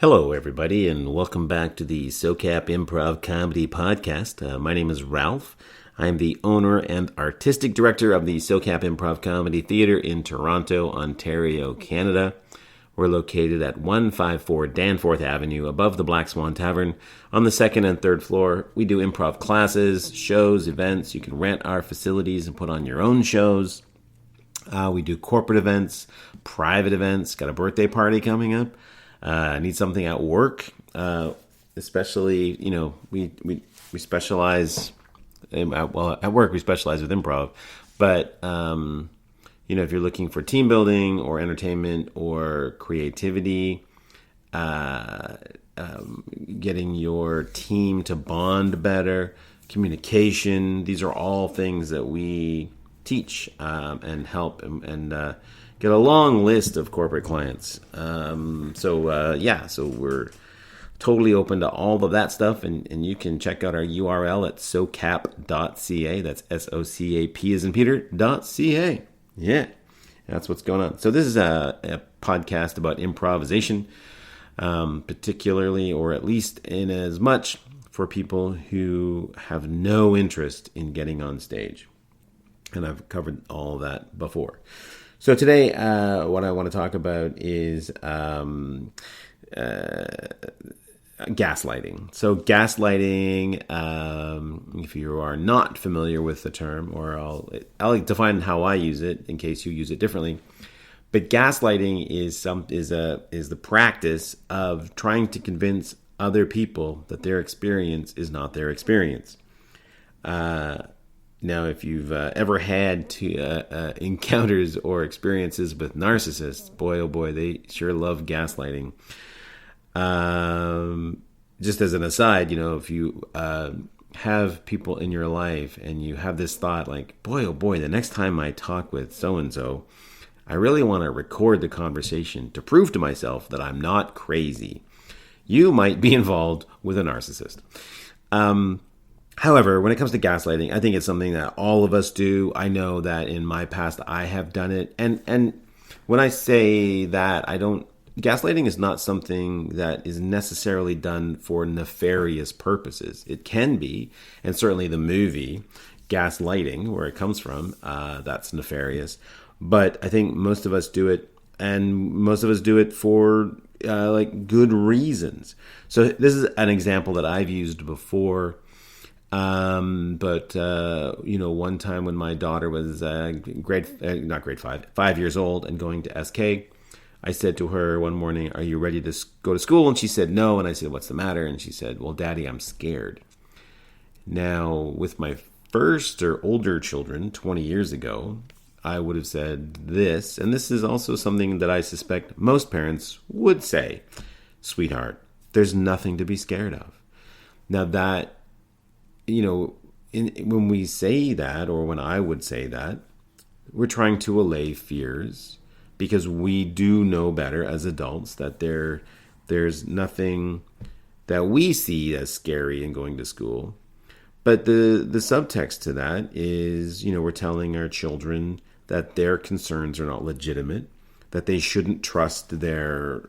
Hello, everybody, and welcome back to the SoCap Improv Comedy Podcast. My name is Ralph. I'm the owner and artistic director of the SoCap Improv Comedy Theatre in Toronto, Ontario, Canada. We're located at 154 Danforth Avenue, above the Black Swan Tavern, on the second and third floor. We do improv classes, shows, events. You can rent our facilities and put on your own shows. We do corporate events, private events. Got a birthday party coming up. Need something at work, especially, we specialize at work we specialize with improv, but, if you're looking for team building or entertainment or creativity, getting your team to bond better, communication, these are all things that we teach, and help and get a long list of corporate clients. So we're totally open to all of that stuff, and you can check out our URL at socap.ca. That's SOCAP as in Peter.ca. Yeah, that's what's going on. So this is a podcast about improvisation, particularly, or at least in as much, for people who have no interest in getting on stage. And I've covered all of that before. So today, what I want to talk about is gaslighting. So gaslighting, if you are not familiar with the term, or I'll define how I use it in case you use it differently. But gaslighting is the practice of trying to convince other people that their experience is not their experience. Now, if you've ever had encounters or experiences with narcissists, boy, oh boy, they sure love gaslighting. Just as an aside, if you have people in your life and you have this thought like, boy, oh boy, the next time I talk with so-and-so, I really want to record the conversation to prove to myself that I'm not crazy. You might be involved with a narcissist. However, when it comes to gaslighting, I think it's something that all of us do. I know that in my past, I have done it. And when I say that, gaslighting is not something that is necessarily done for nefarious purposes. It can be, and certainly the movie Gaslighting, where it comes from, that's nefarious. But I think most of us do it, and most of us do it for good reasons. So this is an example that I've used before. One time when my daughter was 5 years old and going to SK, I said to her one morning, "Are you ready to go to school?" And she said no. And I said, "What's the matter?" And she said, "Well, Daddy, I'm scared." Now, with my first or older children 20 years ago, I would have said this, and this is also something that I suspect most parents would say: "Sweetheart, there's nothing to be scared of." Now that, when we say that, or when I would say that, we're trying to allay fears, because we do know better as adults that there's nothing that we see as scary in going to school. But the subtext to that is, we're telling our children that their concerns are not legitimate, that they shouldn't trust their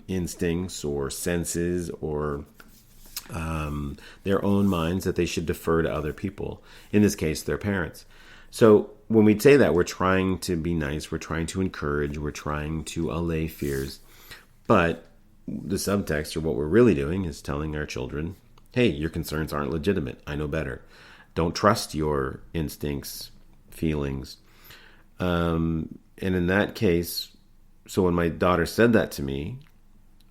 instincts or senses or their own minds, that they should defer to other people, in this case, their parents. So when we say that, we're trying to be nice, we're trying to encourage, we're trying to allay fears. But the subtext, or what we're really doing, is telling our children, hey, your concerns aren't legitimate. I know better. Don't trust your instincts, feelings. And in that case, so when my daughter said that to me,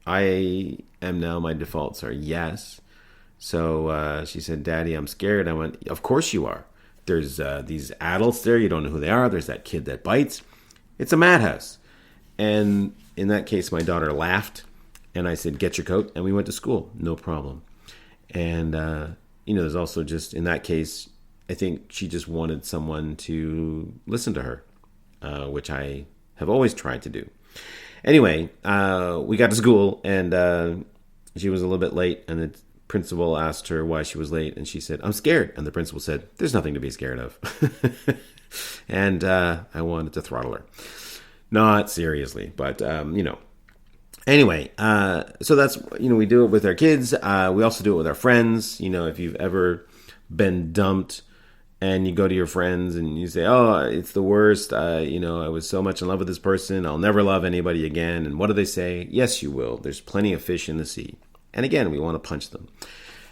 my defaults are yes. So she said, "Daddy, I'm scared." I went, "Of course you are. There's these adults there. You don't know who they are. There's that kid that bites. It's a madhouse." And in that case, my daughter laughed, and I said, "Get your coat," and we went to school. No problem. And, there's also just, in that case, I think she just wanted someone to listen to her, which I have always tried to do. Anyway, we got to school, and she was a little bit late, and the principal asked her why she was late, and she said, "I'm scared." And the principal said, "There's nothing to be scared of." And I wanted to throttle her. Not seriously, but, Anyway, so that's, we do it with our kids. We also do it with our friends. If you've ever been dumped and you go to your friends and you say, "Oh, it's the worst. I was so much in love with this person. I'll never love anybody again." And what do they say? Yes, you will. There's plenty of fish in the sea. And again, we want to punch them.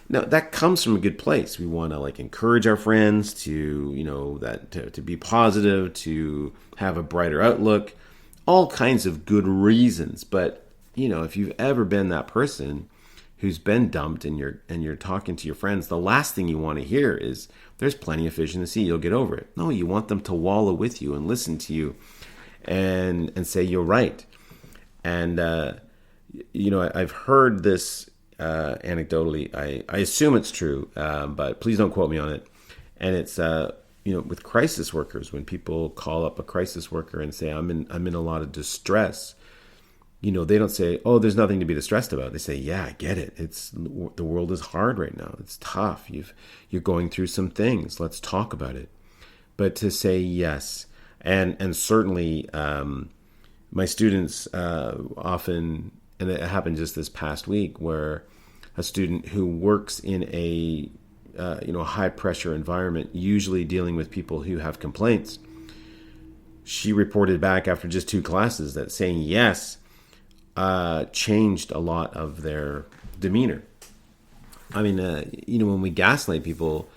Now, that comes from a good place. We want to encourage our friends to, to be positive, to have a brighter outlook, all kinds of good reasons. But, if you've ever been that person who's been dumped and you're talking to your friends, the last thing you want to hear is there's plenty of fish in the sea, you'll get over it. No, you want them to wallow with you and listen to you and say you're right. And I've heard this anecdotally. I assume it's true, but please don't quote me on it. And it's with crisis workers, when people call up a crisis worker and say I'm in a lot of distress. They don't say, "Oh, there's nothing to be distressed about." They say, "Yeah, I get it. The world is hard right now. It's tough. You're going through some things. Let's talk about it." But to say yes, and certainly my students often, and it happened just this past week, where a student who works in a high pressure environment, usually dealing with people who have complaints, she reported back after just 2 classes that saying yes changed a lot of their demeanor. I mean, when we gaslight people,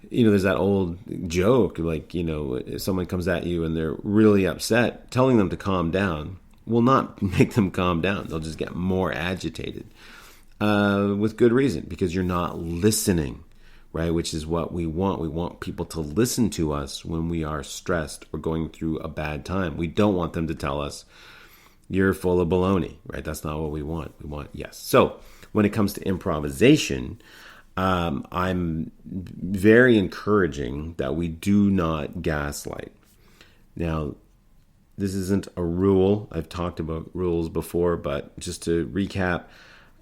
there's that old joke, if someone comes at you and they're really upset, telling them to calm down will not make them calm down. They'll just get more agitated, with good reason, because you're not listening, right? Which is what we want. We want people to listen to us when we are stressed or going through a bad time. We don't want them to tell us, "You're full of baloney," right? That's not what we want. We want yes. So when it comes to improvisation, I'm very encouraging that we do not gaslight. Now, this isn't a rule. I've talked about rules before, but just to recap,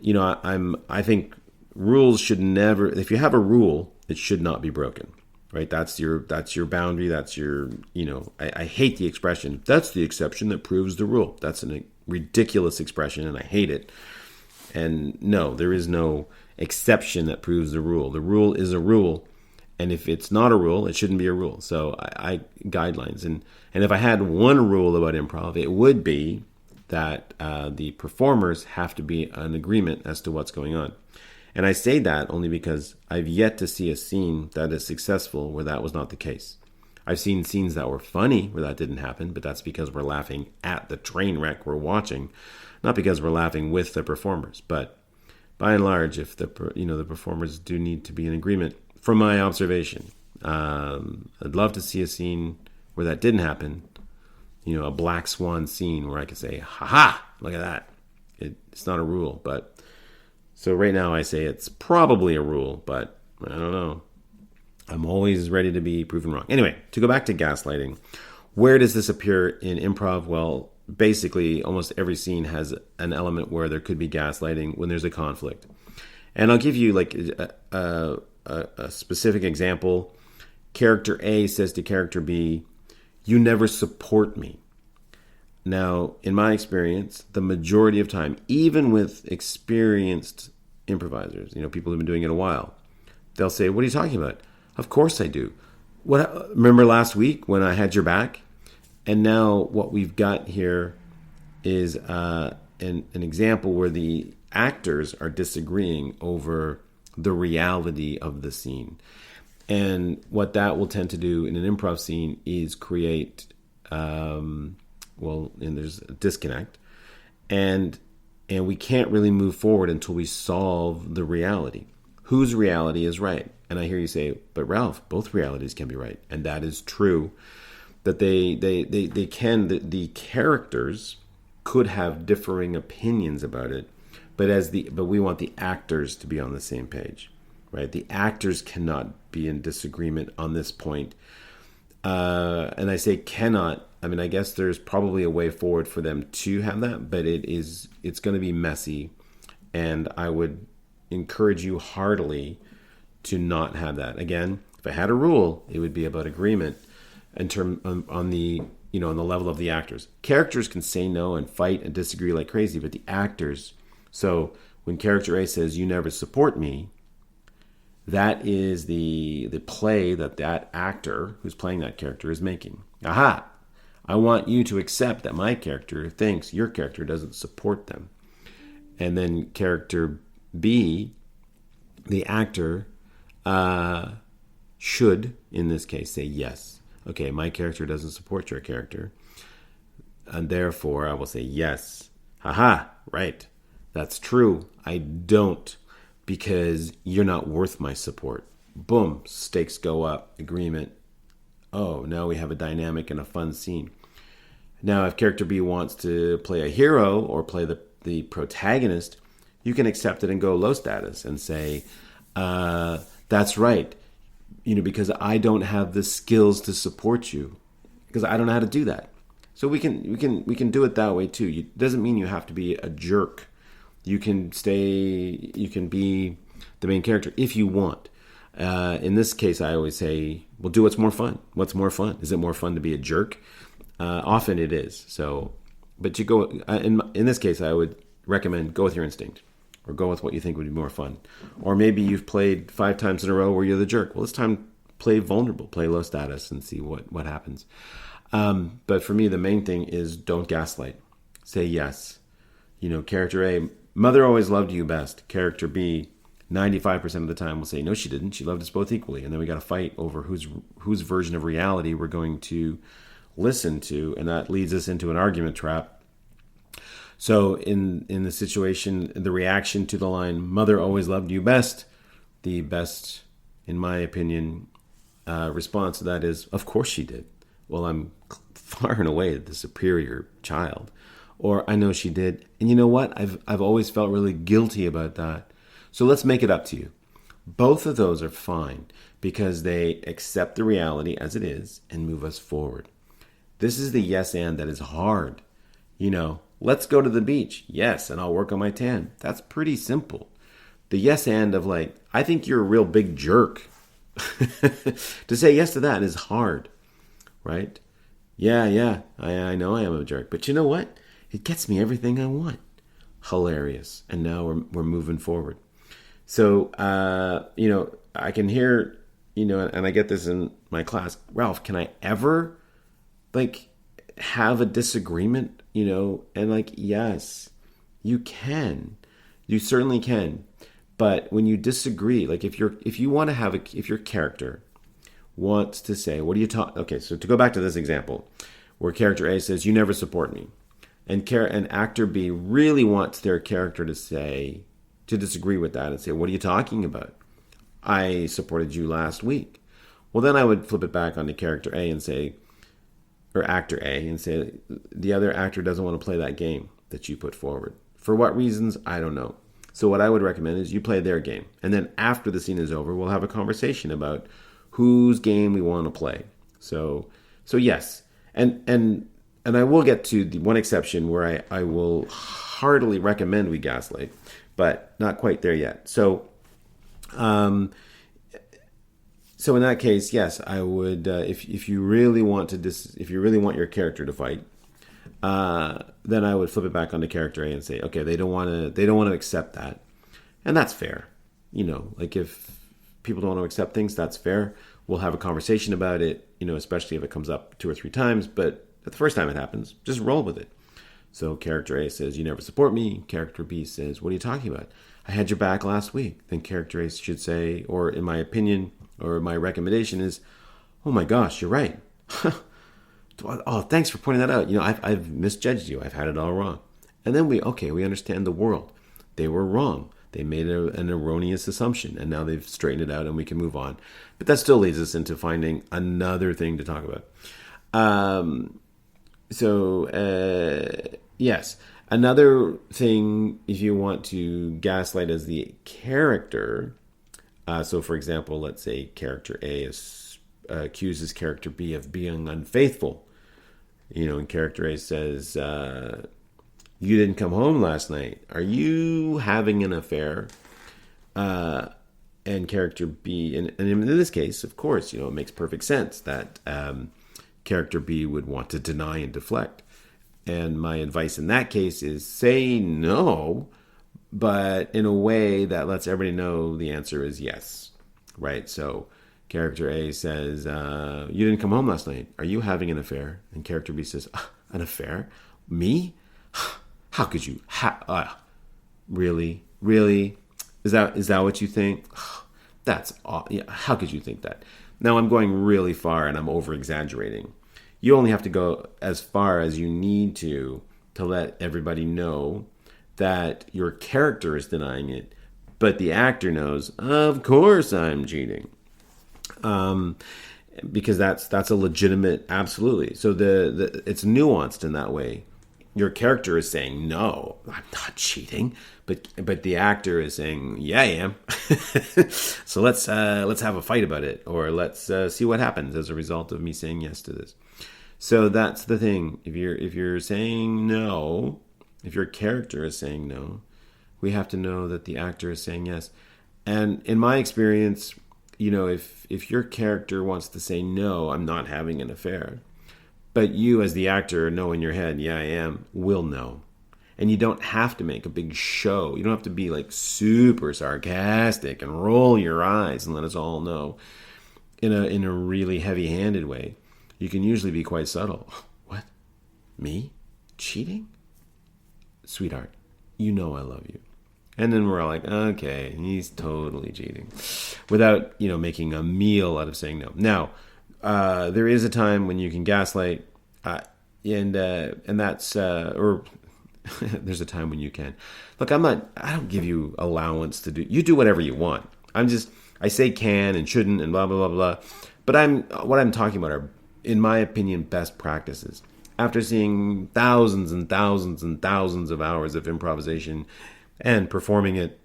I think rules should never. If you have a rule, it should not be broken. Right, that's your boundary. That's your, I hate the expression, "That's the exception that proves the rule." That's a ridiculous expression, and I hate it. And no, there is no exception that proves the rule. The rule is a rule, and if it's not a rule, it shouldn't be a rule. So I guidelines, and if I had one rule about improv, it would be that the performers have to be in agreement as to what's going on. And I say that only because I've yet to see a scene that is successful where that was not the case. I've seen scenes that were funny where that didn't happen, but that's because we're laughing at the train wreck we're watching, not because we're laughing with the performers. But by and large, if the performers do need to be in agreement, from my observation, I'd love to see a scene where that didn't happen. A black swan scene where I could say, "Ha ha, look at that." It's not a rule, but. So right now I say it's probably a rule, but I don't know. I'm always ready to be proven wrong. Anyway, to go back to gaslighting, where does this appear in improv? Well, basically almost every scene has an element where there could be gaslighting when there's a conflict. And I'll give you a specific example. Character A says to character B, "You never support me." Now, in my experience, the majority of time, even with experienced improvisers, people who've been doing it a while, they'll say, "What are you talking about?" "Of course I do. Remember last week when I had your back?" And now what we've got here is an example where the actors are disagreeing over the reality of the scene. And what that will tend to do in an improv scene is create... and there's a disconnect, and we can't really move forward until we solve the reality. Whose reality is right? And I hear you say, "But Ralph, both realities can be right," and that is true. That they can. The characters could have differing opinions about it, but we want the actors to be on the same page, right? The actors cannot be in disagreement on this point. And I say cannot. I mean, I guess there's probably a way forward for them to have that, but it's going to be messy. And I would encourage you heartily to not have that. Again, if I had a rule, it would be about agreement on the on the level of the actors. Characters can say no and fight and disagree like crazy, but the actors, so when character A says, "You never support me," that is the play that actor who's playing that character is making. Aha! I want you to accept that my character thinks your character doesn't support them. And then character B, the actor, should, in this case, say yes. Okay, my character doesn't support your character, and therefore I will say yes. Haha, right. That's true. I don't, because you're not worth my support. Boom, stakes go up, agreement. Oh, now we have a dynamic and a fun scene. Now, if character B wants to play a hero or play the protagonist, you can accept it and go low status and say, that's right, because I don't have the skills to support you, because I don't know how to do that. So we can do it that way too. It doesn't mean you have to be a jerk. You can be the main character if you want. In this case, I always say, well, do what's more fun. What's more fun? Is it more fun to be a jerk? Often it is. So, but you go in this case, I would recommend go with your instinct, or go with what you think would be more fun. Or maybe you've played 5 times in a row where you're the jerk. Well, this time play vulnerable, play low status, and see what happens. But for me, the main thing is don't gaslight. Say yes. Character A, mother always loved you best. Character B, 95% of the time will say, no, she didn't. She loved us both equally. And then we got to fight over whose version of reality we're going to listen to. And that leads us into an argument trap. So in the situation, the reaction to the line, mother always loved you best, the best, in my opinion, response to that is, of course she did. Well, I'm far and away the superior child. Or I know she did. And you know what? I've always felt really guilty about that. So let's make it up to you. Both of those are fine because they accept the reality as it is and move us forward. This is the yes and that is hard. Let's go to the beach. Yes, and I'll work on my tan. That's pretty simple. The yes and of I think you're a real big jerk. To say yes to that is hard, right? Yeah, I know I am a jerk. But you know what? It gets me everything I want. Hilarious. And now we're moving forward. So, I can hear, and I get this in my class, Ralph, can I ever, have a disagreement, and yes, you can. You certainly can. But when you disagree, if your character wants to say, what do you talk? Okay, so to go back to this example, where character A says, you never support me. And actor B really wants their character to disagree with that and say, what are you talking about? I supported you last week. Well, then I would flip it back onto character A and say, or actor A, and say, the other actor doesn't want to play that game that you put forward. For what reasons? I don't know. So what I would recommend is you play their game. And then after the scene is over, we'll have a conversation about whose game we want to play. So yes. And I will get to the one exception where I will heartily recommend we gaslight, but not quite there yet. So in that case, yes, I would. If you really want if you really want your character to fight, then I would flip it back onto character A and say, okay, they don't want to accept that, and that's fair. If people don't want to accept things, that's fair. We'll have a conversation about it. Especially if it comes up 2 or 3 times. But the first time it happens, just roll with it. So character A says, you never support me. Character B says, what are you talking about? I had your back last week. Then character A should say, or in my opinion, or my recommendation is, oh my gosh, you're right. Oh, thanks for pointing that out. I've misjudged you. I've had it all wrong. And then we understand the world. They were wrong. They made an erroneous assumption, and now they've straightened it out, and we can move on. But that still leads us into finding another thing to talk about. Yes. Another thing, if you want to gaslight as the character, so for example, let's say character A accuses character B of being unfaithful. And character A says, you didn't come home last night. Are you having an affair? And character B, and in this case, of course, it makes perfect sense that character B would want to deny and deflect. And my advice in that case is say no, but in a way that lets everybody know the answer is yes, right? So character A says, you didn't come home last night. Are you having an affair? And character B says, an affair? Me? How could you? Really? Really? Is that what you think? That's yeah, how could you think that? Now I'm going really far and I'm over exaggerating. You only have to go as far as you need to let everybody know that your character is denying it, but the actor knows, of course I'm cheating. Because that's a legitimate, absolutely. So it's nuanced in that way. Your character is saying, no, I'm not cheating, but the actor is saying, yeah, I am. So let's have a fight about it, or let's see what happens as a result of me saying yes to this. So that's the thing. If you're saying no, if your character is saying no, we have to know that the actor is saying yes. And in my experience, if your character wants to say no, I'm not having an affair, but you as the actor know in your head, yeah, I am, will know. And you don't have to make a big show. You don't have to be like super sarcastic and roll your eyes and let us all know in a really heavy-handed way. You can usually be quite subtle. What? Me? Cheating? Sweetheart, you know I love you. And then we're all like, okay, he's totally cheating, without making a meal out of saying no. Now, there is a time when you can gaslight, and that's or there's a time when you can. Look, I don't give you allowance to do. You do whatever you want. I say can and shouldn't and blah blah blah blah. But what I'm talking about are, in my opinion, best practices. After seeing thousands and thousands and thousands of hours of improvisation and performing it,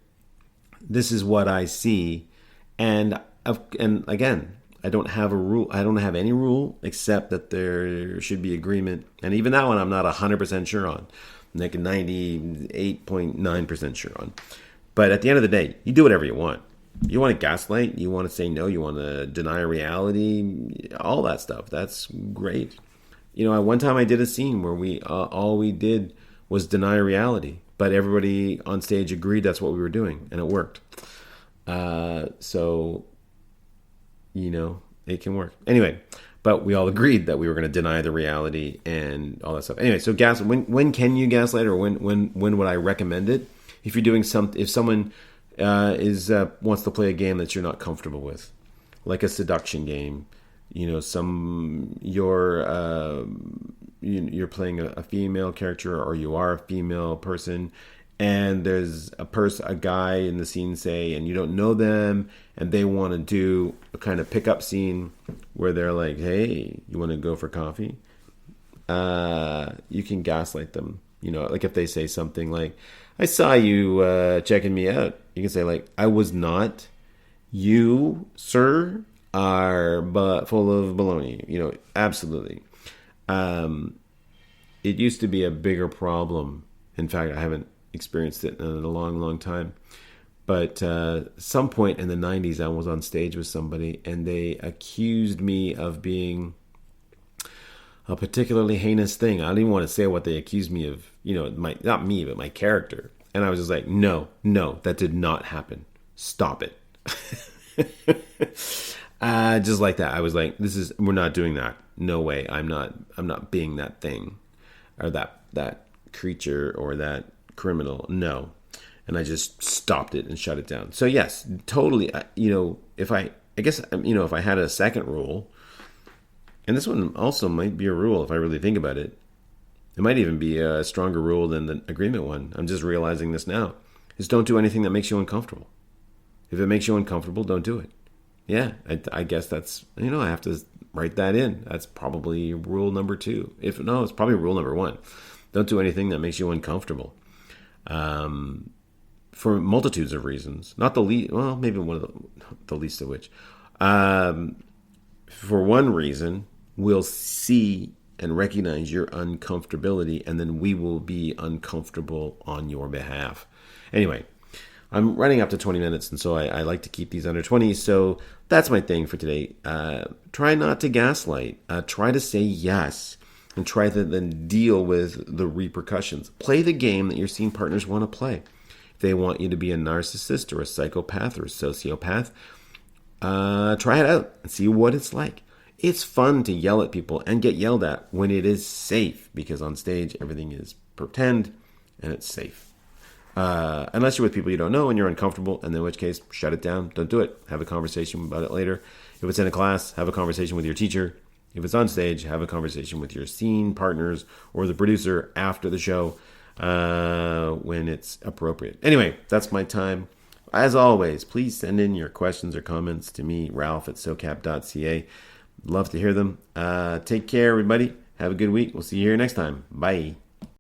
this is what I see. And again, I don't have a rule. I don't have any rule except that there should be agreement. And even that one, I'm not 100% sure on. I'm like 98.9% sure on. But at the end of the day, you do whatever you want. You want to gaslight, you want to say no, you want to deny reality, all that stuff. That's great. One time I did a scene where we all we did was deny reality, but everybody on stage agreed that's what we were doing, and it worked. So it can work. Anyway, but we all agreed that we were going to deny the reality and all that stuff. Anyway, so when can you gaslight, or when would I recommend it? If you're doing if someone wants to play a game that you're not comfortable with, like a seduction game. You're playing a female character, or you are a female person, and there's a guy in the scene, say, and you don't know them, and they want to do a kind of pickup scene where they're like, hey, you want to go for coffee? You can gaslight them. Like if they say something like, I saw you checking me out. You can say like, I was not. You, sir, are full of baloney. Absolutely. It used to be a bigger problem. In fact, I haven't experienced it in a long, long time. But some point in the 90s, I was on stage with somebody, and they accused me of being a particularly heinous thing. I don't even want to say what they accused me of, not me, but my character. And I was just like, no, that did not happen. Stop it. Just like that. I was like, we're not doing that. No way. I'm not being that thing or that creature or that criminal. No. And I just stopped it and shut it down. So yes, totally. If I had a second rule, and this one also might be a rule if I really think about it. It might even be a stronger rule than the agreement one. I'm just realizing this now. Is don't do anything that makes you uncomfortable. If it makes you uncomfortable, don't do it. Yeah, I guess that's, I have to write that in. That's probably rule number 2. It's probably rule number 1. Don't do anything that makes you uncomfortable. For multitudes of reasons. Not the least, well, maybe one of the least of which. For one reason, we'll see and recognize your uncomfortability, and then we will be uncomfortable on your behalf. Anyway, I'm running up to 20 minutes, and so I like to keep these under 20. So that's my thing for today. Try not to gaslight. Try to say yes, and try to then deal with the repercussions. Play the game that your scene partners want to play. If they want you to be a narcissist or a psychopath or a sociopath, try it out and see what it's like. It's fun to yell at people and get yelled at when it is safe, because on stage everything is pretend and it's safe. Unless you're with people you don't know and you're uncomfortable, and in which case, shut it down. Don't do it. Have a conversation about it later. If it's in a class, have a conversation with your teacher. If it's on stage, have a conversation with your scene partners or the producer after the show when it's appropriate. Anyway, that's my time. As always, please send in your questions or comments to me, Ralph@socap.ca. Love to hear them. Take care, everybody. Have a good week. We'll see you here next time. Bye.